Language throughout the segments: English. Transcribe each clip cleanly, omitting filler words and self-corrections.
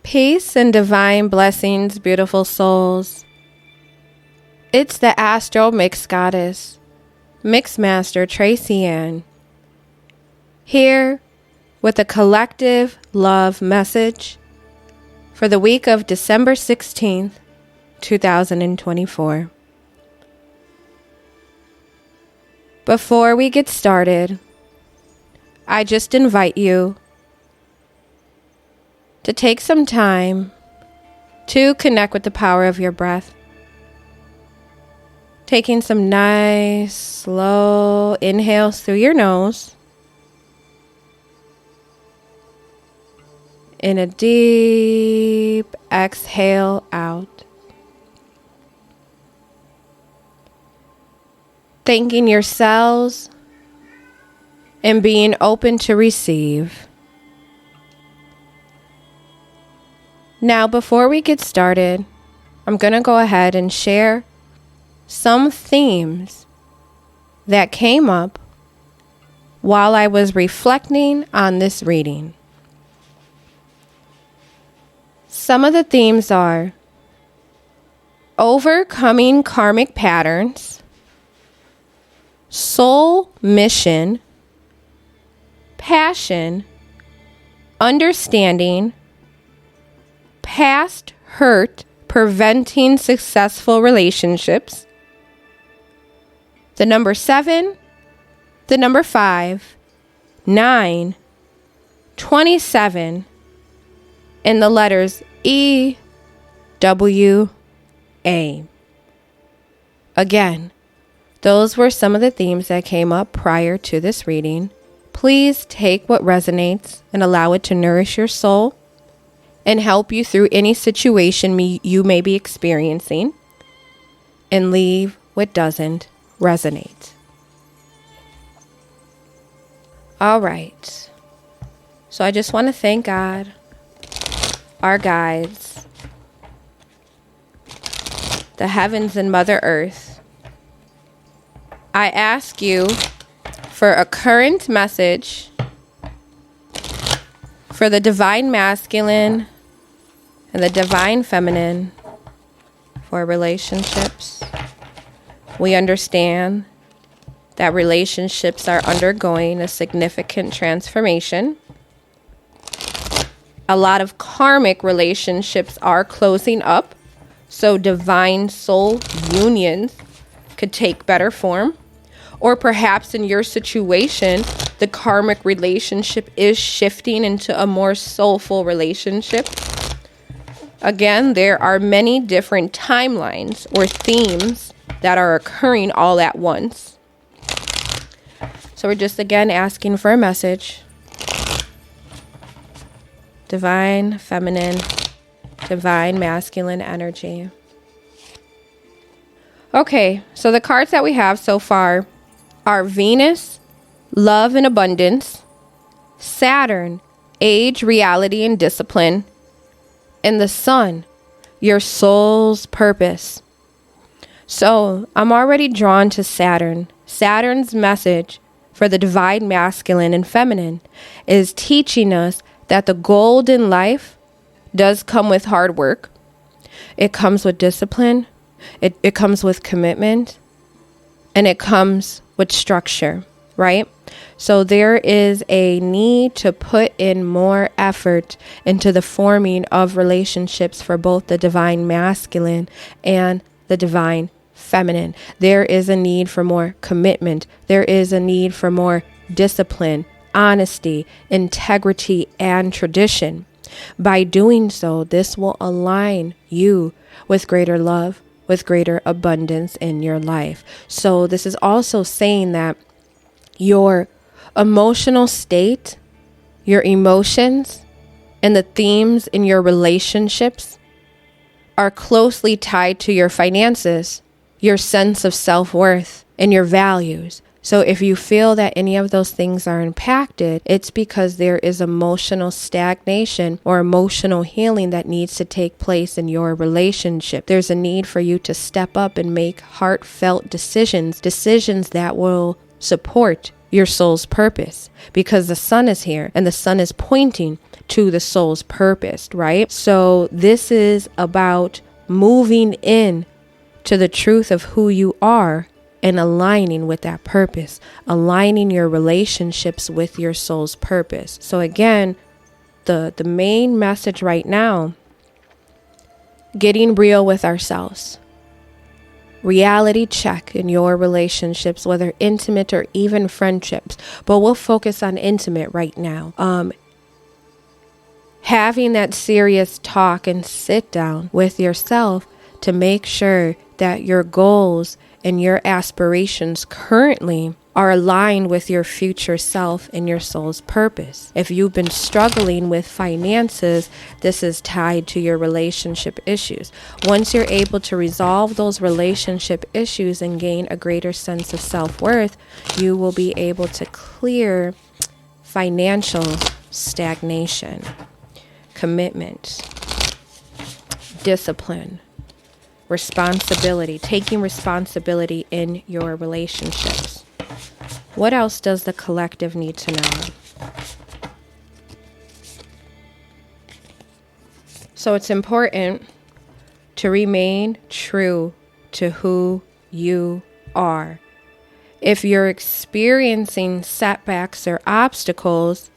Peace and divine blessings, beautiful souls. It's the Astro Mix Goddess, Mix Master Tracie Ann, here with a collective love message for the week of December 16th, 2024. Before we get started, I just invite you to take some time to connect with the power of your breath. Taking some nice, slow inhales through your nose. And a deep exhale out. Thanking your cells and being open to receive. Now, before we get started, I'm going to go ahead and share some themes that came up while I was reflecting on this reading. Some of the themes are overcoming karmic patterns, soul mission, passion, understanding, past hurt preventing successful relationships, the number 7, the number 5, 9, 27, and the letters E, W, A. Again, those were some of the themes that came up prior to this reading. Please take what resonates and allow it to nourish your soul and help you through any situation you may be experiencing, and leave what doesn't resonate. All right. So I just want to thank God, our guides, the heavens and Mother Earth. I ask you for a current message for the divine masculine and the divine feminine for relationships. We understand that relationships are undergoing a significant transformation. A lot of karmic relationships are closing up, so divine soul unions could take better form. Or perhaps in your situation, the karmic relationship is shifting into a more soulful relationship. Again, there are many different timelines or themes that are occurring all at once. So we're just again asking for a message. Divine feminine, divine masculine energy. Okay, so the cards that we have so far are Venus, love and abundance, Saturn, age, reality, and discipline, and the Sun, your soul's purpose. So I'm already drawn to Saturn. Saturn's message for the divine masculine and feminine is teaching us that the gold in life does come with hard work. It comes with discipline. It comes with commitment. And it comes with structure, right? So there is a need to put in more effort into the forming of relationships for both the divine masculine and the divine feminine. There is a need for more commitment. There is a need for more discipline, honesty, integrity, and tradition. By doing so, this will align you with greater love, with greater abundance in your life. So this is also saying that your emotional state, your emotions, and the themes in your relationships are closely tied to your finances, your sense of self-worth, and your values. So if you feel that any of those things are impacted, it's because there is emotional stagnation or emotional healing that needs to take place in your relationship. There's a need for you to step up and make heartfelt decisions that will support your soul's purpose, because the sun is here and the sun is pointing to the soul's purpose, right? So this is about moving in to the truth of who you are and aligning with that purpose, aligning your relationships with your soul's purpose. So again, the main message right now, getting real with ourselves. Reality check in your relationships, whether intimate or even friendships, but we'll focus on intimate right now. Having that serious talk and sit down with yourself to make sure that your goals and your aspirations currently are aligned with your future self and your soul's purpose. If you've been struggling with finances, this is tied to your relationship issues. Once you're able to resolve those relationship issues and gain a greater sense of self-worth, you will be able to clear financial stagnation, commitment, discipline, responsibility, taking responsibility in your relationships. What else does the collective need to know? So it's important to remain true to who you are. If you're experiencing setbacks or obstacles,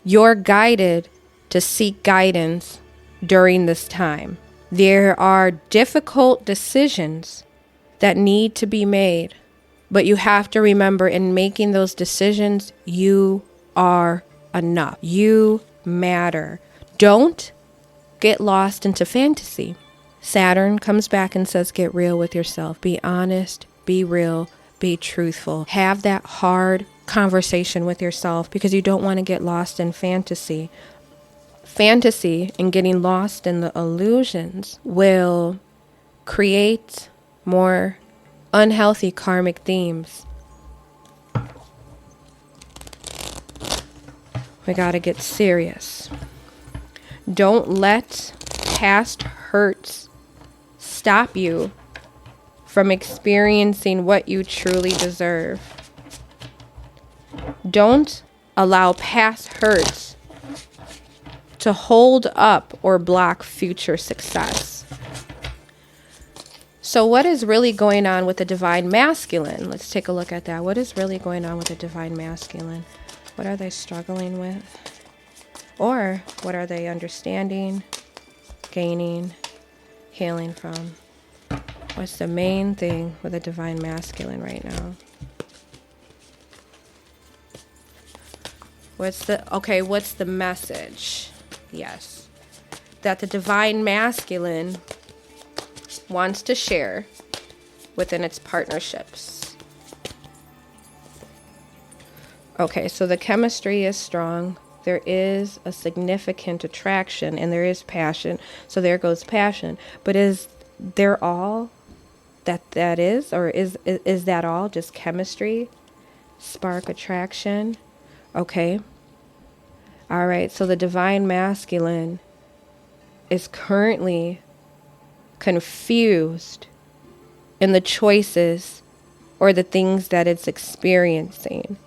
you're guided to seek guidance during this time. There are difficult decisions that need to be made, but you have to remember, in making those decisions, you are enough. You matter. Don't get lost into fantasy. Saturn comes back and says, get real with yourself. Be honest, be real, be truthful. Have that hard conversation with yourself, because you don't want to get lost in fantasy. Fantasy and getting lost in the illusions will create more unhealthy karmic themes. We got to get serious. Don't let past hurts stop you from experiencing what you truly deserve. Don't allow past hurts to hold up or block future success. So what is really going on with the divine masculine? Let's take a look at that. What is really going on with the divine masculine? What are they struggling with? Or what are they understanding, gaining, healing from? What's the main thing with the divine masculine right now? What's the message? Yes. That the divine masculine wants to share within its partnerships. Okay, so the chemistry is strong. There is a significant attraction and there is passion. So there goes passion. But is there all that is? Or is that all just chemistry? Spark attraction? Okay. All right, so the divine masculine is currently confused in the choices or the things that it's experiencing.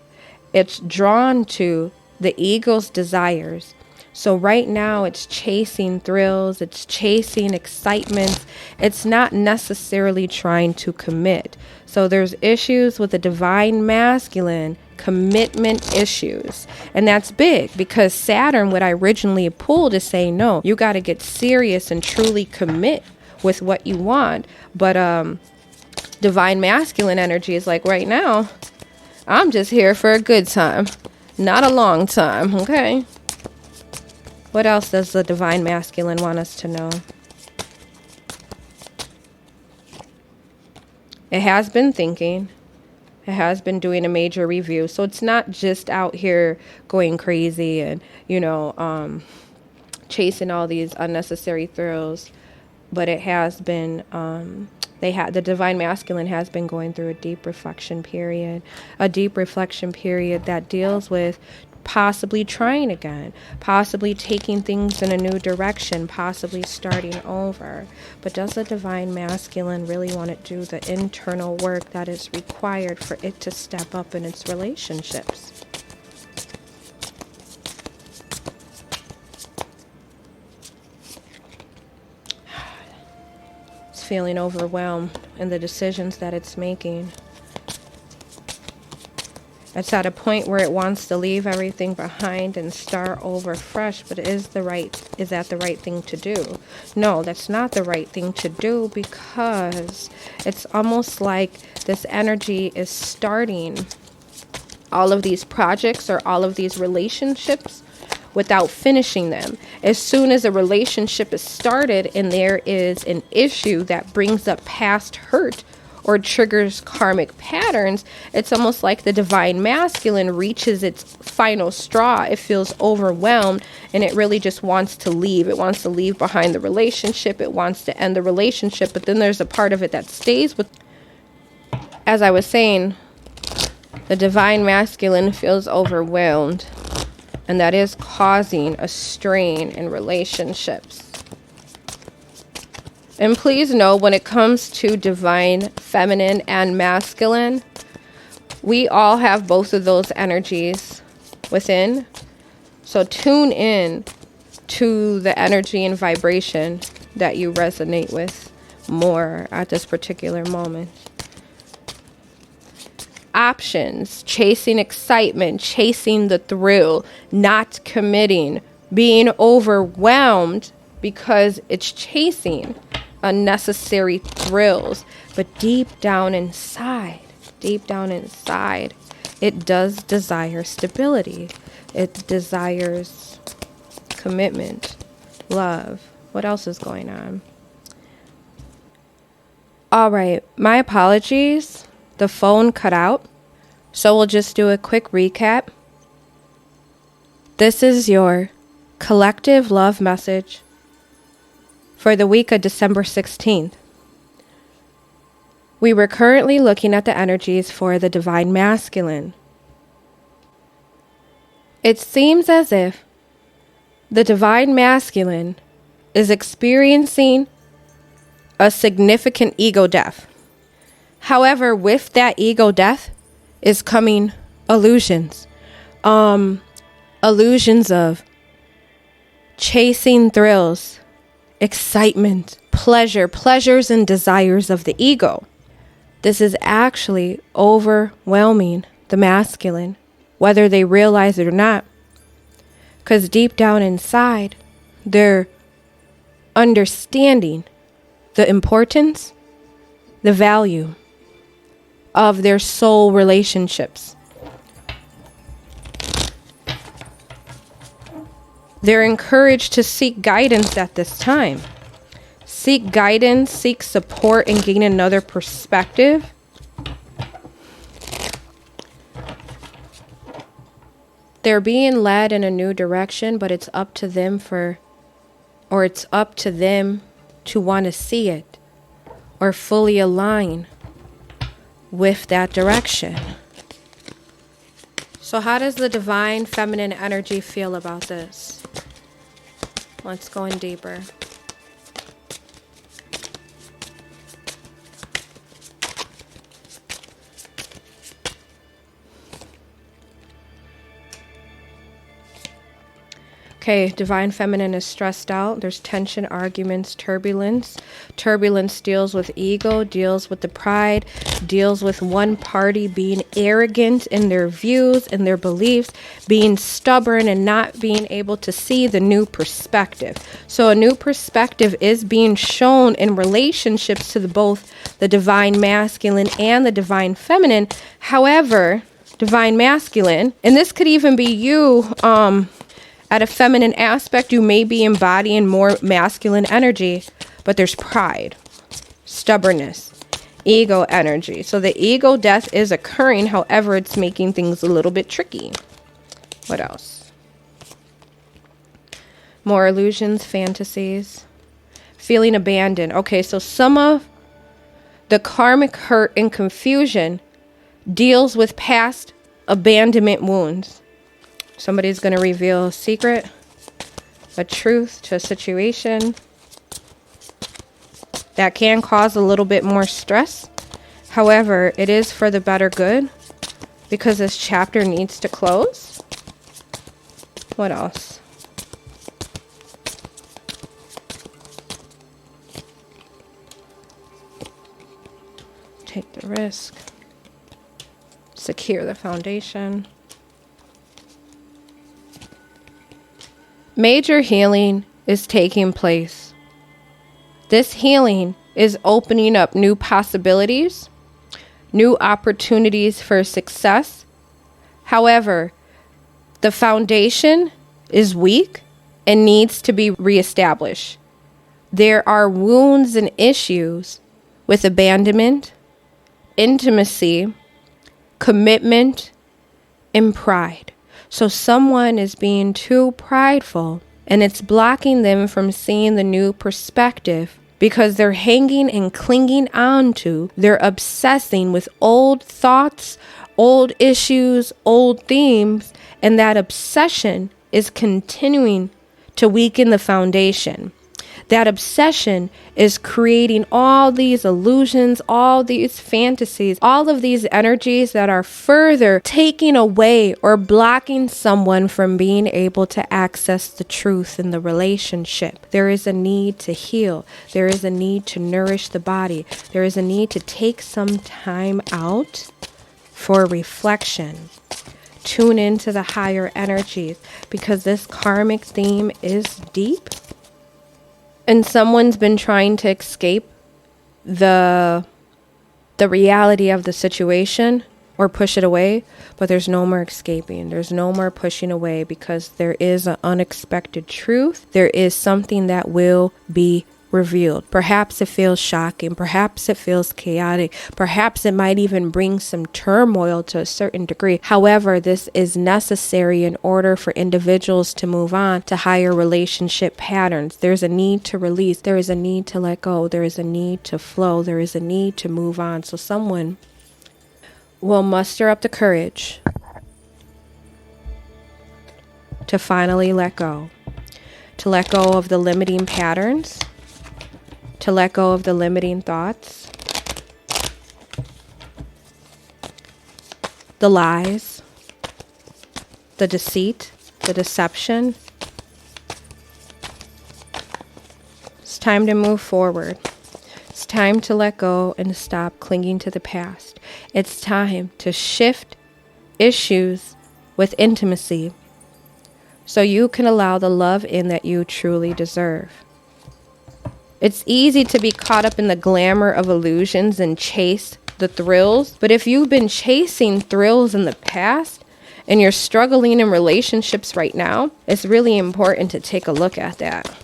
It's drawn to the ego's desires. So right now it's chasing thrills, it's chasing excitement. It's not necessarily trying to commit. So there's issues with the divine masculine, commitment issues. And that's big, because Saturn, what I originally pulled, is saying, no, you got to get serious and truly commit with what you want. But divine masculine energy is like, right now, I'm just here for a good time, not a long time, okay? What else does the divine masculine want us to know? It has been thinking. It has been doing a major review. So it's not just out here going crazy and, chasing all these unnecessary thrills. But it has been, the divine masculine has been going through a deep reflection period that deals with possibly trying again, possibly taking things in a new direction, possibly starting over. But does the divine masculine really want to do the internal work that is required for it to step up in its relationships? It's feeling overwhelmed in the decisions that it's making. It's at a point where it wants to leave everything behind and start over fresh, but is that the right thing to do? No, that's not the right thing to do, because it's almost like this energy is starting all of these projects or all of these relationships without finishing them. As soon as a relationship is started and there is an issue that brings up past hurt or triggers karmic patterns, it's almost like the divine masculine reaches its final straw. It feels overwhelmed and it really just wants to leave. It wants to leave behind the relationship. It wants to end the relationship. But then there's a part of it that stays with. As I was saying, the divine masculine feels overwhelmed, and that is causing a strain in relationships. And please know, when it comes to divine feminine and masculine, we all have both of those energies within. So tune in to the energy and vibration that you resonate with more at this particular moment. Options: chasing excitement, chasing the thrill, not committing, being overwhelmed because it's chasing unnecessary thrills. But deep down inside, it does desire stability. It desires commitment, love. What else is going on? All right, my apologies. The phone cut out, so we'll just do a quick recap. This is your collective love message for the week of December 16th. We were currently looking at the energies for the divine masculine. It seems as if the divine masculine is experiencing a significant ego death. However, with that ego death is coming illusions. Illusions of chasing thrills, excitement, pleasures and desires of the ego. This is actually overwhelming the masculine, whether they realize it or not. Because deep down inside, they're understanding the importance, the value of their soul relationships. They're encouraged to seek guidance at this time. Seek guidance, seek support, and gain another perspective. They're being led in a new direction, but it's up to them to want to see it or fully align with that direction. So how does the divine feminine energy feel about this? Let's go in deeper. Okay, divine feminine is stressed out. There's tension, arguments, turbulence. Turbulence deals with ego, deals with the pride, deals with one party being arrogant in their views and their beliefs, being stubborn and not being able to see the new perspective. So a new perspective is being shown in relationships to both the divine masculine and the divine feminine. However, divine masculine, and this could even be you, at a feminine aspect, you may be embodying more masculine energy, but there's pride, stubbornness, ego energy. So the ego death is occurring. However, it's making things a little bit tricky. What else? More illusions, fantasies, feeling abandoned. Okay, so some of the karmic hurt and confusion deals with past abandonment wounds. Somebody's going to reveal a secret, a truth to a situation that can cause a little bit more stress. However, it is for the better good because this chapter needs to close. What else? Take the risk. Secure the foundation. Major healing is taking place. This healing is opening up new possibilities, new opportunities for success. However, the foundation is weak and needs to be reestablished. There are wounds and issues with abandonment, intimacy, commitment, and pride. So someone is being too prideful and it's blocking them from seeing the new perspective because they're hanging and clinging on to, they're obsessing with old thoughts, old issues, old themes, and that obsession is continuing to weaken the foundation. That obsession is creating all these illusions, all these fantasies, all of these energies that are further taking away or blocking someone from being able to access the truth in the relationship. There is a need to heal. There is a need to nourish the body. There is a need to take some time out for reflection. Tune into the higher energies because this karmic theme is deep. And someone's been trying to escape the reality of the situation or push it away, but there's no more escaping. There's no more pushing away because there is an unexpected truth. There is something that will be revealed. Perhaps it feels shocking. Perhaps it feels chaotic. Perhaps it might even bring some turmoil to a certain degree. However, this is necessary in order for individuals to move on to higher relationship patterns. There's a need to release. There is a need to let go. There is a need to flow. There is a need to move on. So someone will muster up the courage to finally let go. To let go of the limiting patterns. To let go of the limiting thoughts, the lies, the deceit, the deception. It's time to move forward. It's time to let go and stop clinging to the past. It's time to shift issues with intimacy so you can allow the love in that you truly deserve. It's easy to be caught up in the glamour of illusions and chase the thrills. But if you've been chasing thrills in the past and you're struggling in relationships right now, it's really important to take a look at that.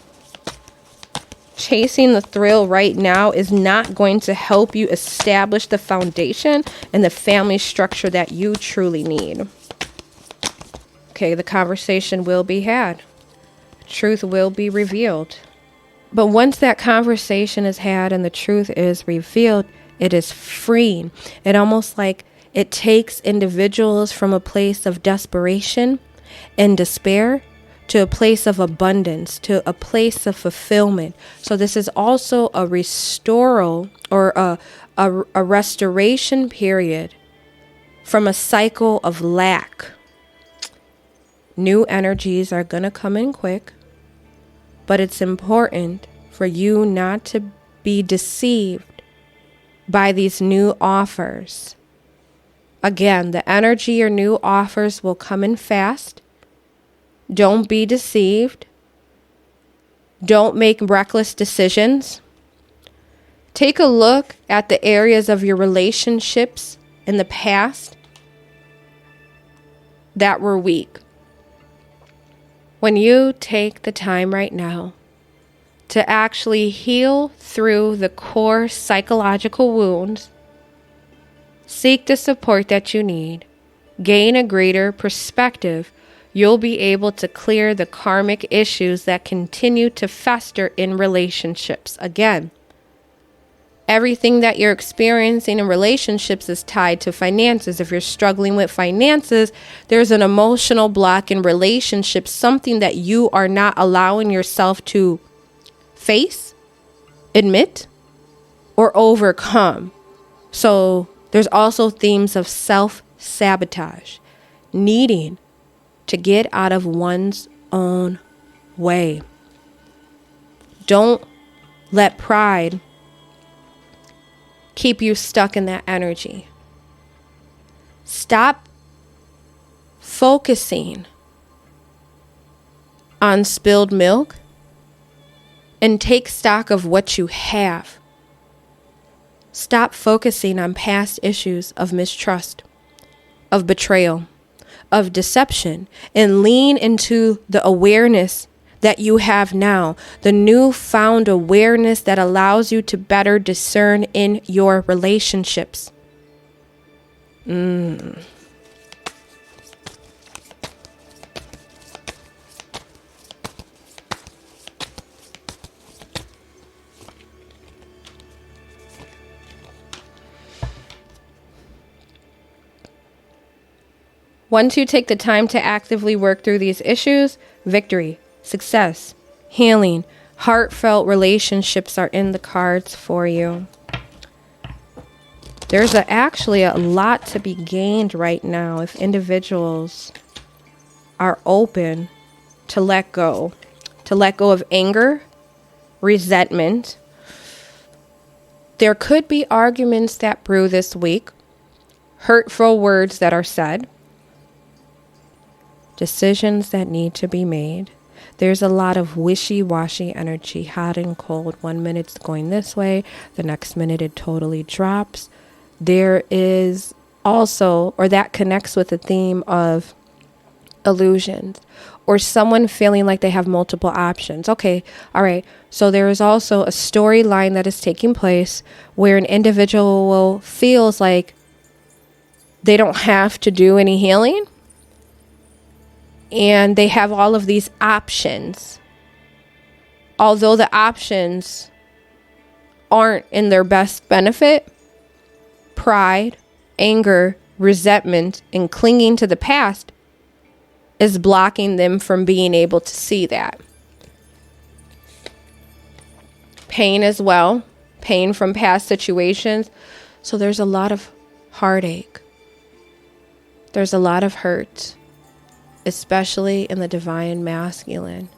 Chasing the thrill right now is not going to help you establish the foundation and the family structure that you truly need. Okay, the conversation will be had. Truth will be revealed. But once that conversation is had and the truth is revealed, it is freeing. It almost like it takes individuals from a place of desperation and despair to a place of abundance, to a place of fulfillment. So this is also a restoral or a restoration period from a cycle of lack. New energies are going to come in quick. But it's important for you not to be deceived by these new offers. Again, the energy or new offers will come in fast. Don't be deceived. Don't make reckless decisions. Take a look at the areas of your relationships in the past that were weak. When you take the time right now to actually heal through the core psychological wounds, seek the support that you need, gain a greater perspective, you'll be able to clear the karmic issues that continue to fester in relationships. Again, Everything that you're experiencing in relationships is tied to finances. If you're struggling with finances, there's an emotional block in relationships, something that you are not allowing yourself to face, admit, or overcome. So there's also themes of self-sabotage, needing to get out of one's own way. Don't let pride keep you stuck in that energy. Stop focusing on spilled milk and take stock of what you have. Stop focusing on past issues of mistrust, of betrayal, of deception, and lean into the awareness that you have now, the newfound awareness that allows you to better discern in your relationships. 1, 2, take the time to actively work through these issues. Victory, success, healing, heartfelt relationships are in the cards for you. There's actually a lot to be gained right now if individuals are open to let go of anger, resentment. There could be arguments that brew this week, hurtful words that are said, decisions that need to be made. There's a lot of wishy-washy energy, hot and cold. 1 minute it's going this way, the next minute it totally drops. There is also, or that connects with the theme of illusions, or someone feeling like they have multiple options. Okay, all right. So there is also a storyline that is taking place where an individual feels like they don't have to do any healing, and they have all of these options. Although the options aren't in their best benefit, pride, anger, resentment, and clinging to the past is blocking them from being able to see that. Pain as well, pain from past situations. So there's a lot of heartache. There's a lot of hurt, especially in the divine masculine.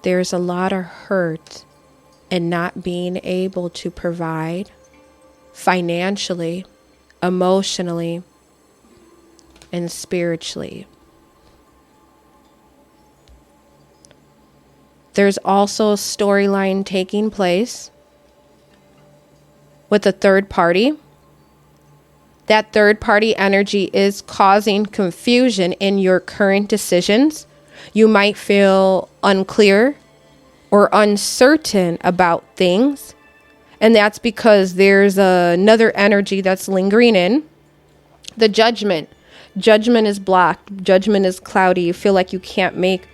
There's a lot of hurt in not being able to provide financially, emotionally, and spiritually. There's also a storyline taking place with a third party. That third party energy is causing confusion in your current decisions. You might feel unclear or uncertain about things. And that's because there's another energy that's lingering in. The judgment. Judgment is blocked. Judgment is cloudy. You feel like you can't make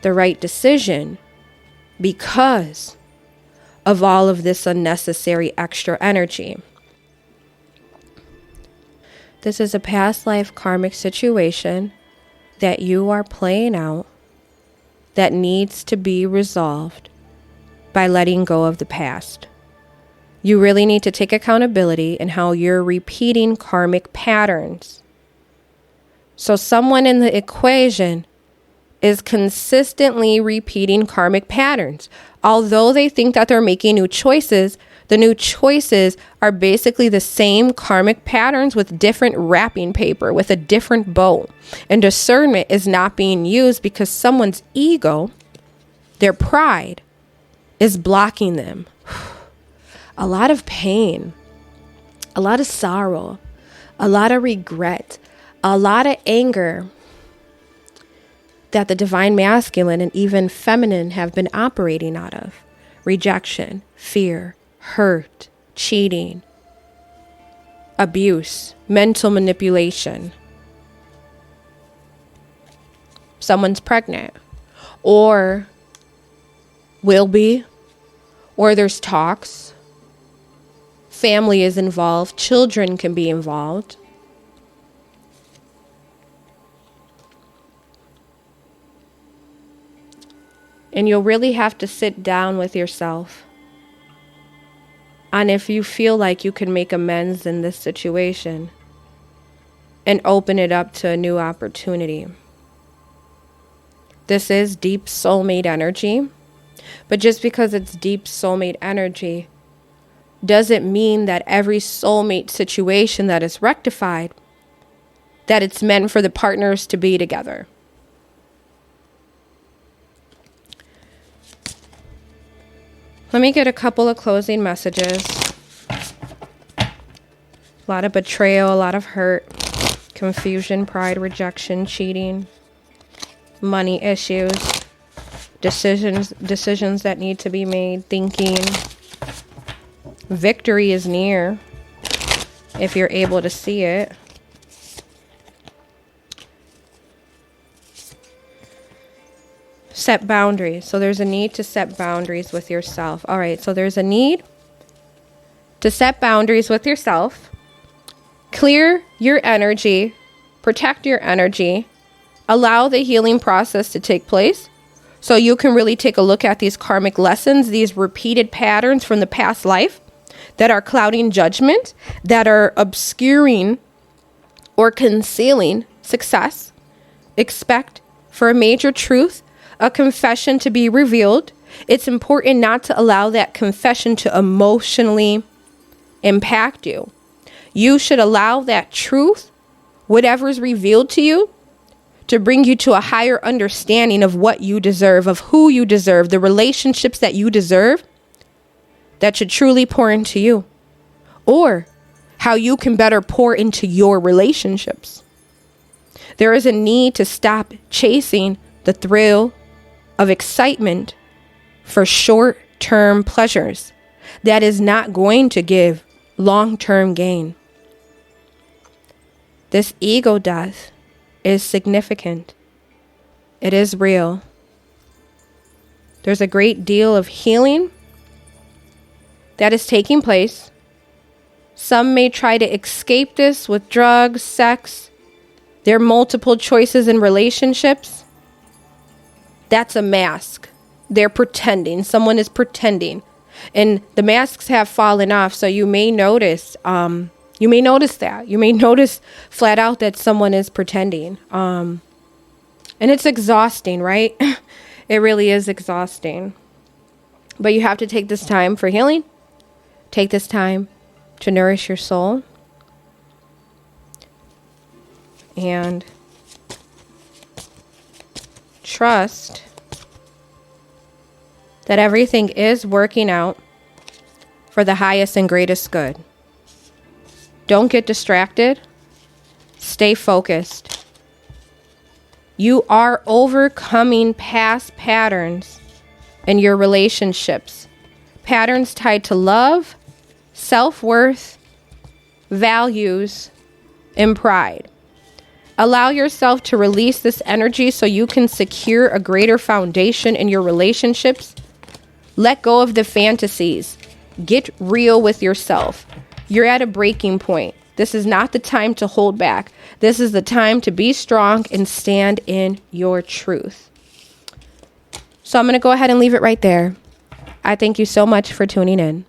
the right decision because of all of this unnecessary extra energy. This is a past life karmic situation that you are playing out that needs to be resolved by letting go of the past. You really need to take accountability in how you're repeating karmic patterns. So someone in the equation is consistently repeating karmic patterns. Although they think that they're making new choices, the new choices are basically the same karmic patterns with different wrapping paper, with a different bow. And discernment is not being used because someone's ego, their pride, is blocking them. A lot of pain, a lot of sorrow, a lot of regret, a lot of anger that the divine masculine and even feminine have been operating out of. Rejection, fear, hurt, cheating, abuse, mental manipulation. Someone's pregnant or will be, or there's talks, family is involved. Children can be involved. And you'll really have to sit down with yourself on if you feel like you can make amends in this situation and open it up to a new opportunity. This is deep soulmate energy, but just because it's deep soulmate energy doesn't mean that every soulmate situation that is rectified, that it's meant for the partners to be together. Let me get a couple of closing messages. A lot of betrayal, a lot of hurt, confusion, pride, rejection, cheating, money issues, decisions that need to be made, thinking. Victory is near if you're able to see it. Set boundaries. So there's a need to set boundaries with yourself. All right, so there's a need to set boundaries with yourself. Clear your energy. Protect your energy. Allow the healing process to take place so you can really take a look at these karmic lessons, these repeated patterns from the past life that are clouding judgment, that are obscuring or concealing success. Expect for a major truth, a confession to be revealed. It's important not to allow that confession to emotionally impact you. You should allow that truth, whatever's revealed to you, to bring you to a higher understanding of what you deserve, of who you deserve, the relationships that you deserve that should truly pour into you, or how you can better pour into your relationships. There is a need to stop chasing the thrill of excitement for short-term pleasures that is not going to give long-term gain. This ego death is significant. It is real. There's a great deal of healing that is taking place. Some may try to escape this with drugs, sex. There are multiple choices in relationships. That's a mask. They're pretending. Someone is pretending. And the masks have fallen off, so you may notice that. You may notice flat out that someone is pretending. And it's exhausting, right? It really is exhausting. But you have to take this time for healing. Take this time to nourish your soul. And trust that everything is working out for the highest and greatest good. Don't get distracted. Stay focused. You are overcoming past patterns in your relationships. Patterns tied to love, self-worth, values, and pride. Allow yourself to release this energy so you can secure a greater foundation in your relationships. Let go of the fantasies. Get real with yourself. You're at a breaking point. This is not the time to hold back. This is the time to be strong and stand in your truth. So I'm going to go ahead and leave it right there. I thank you so much for tuning in.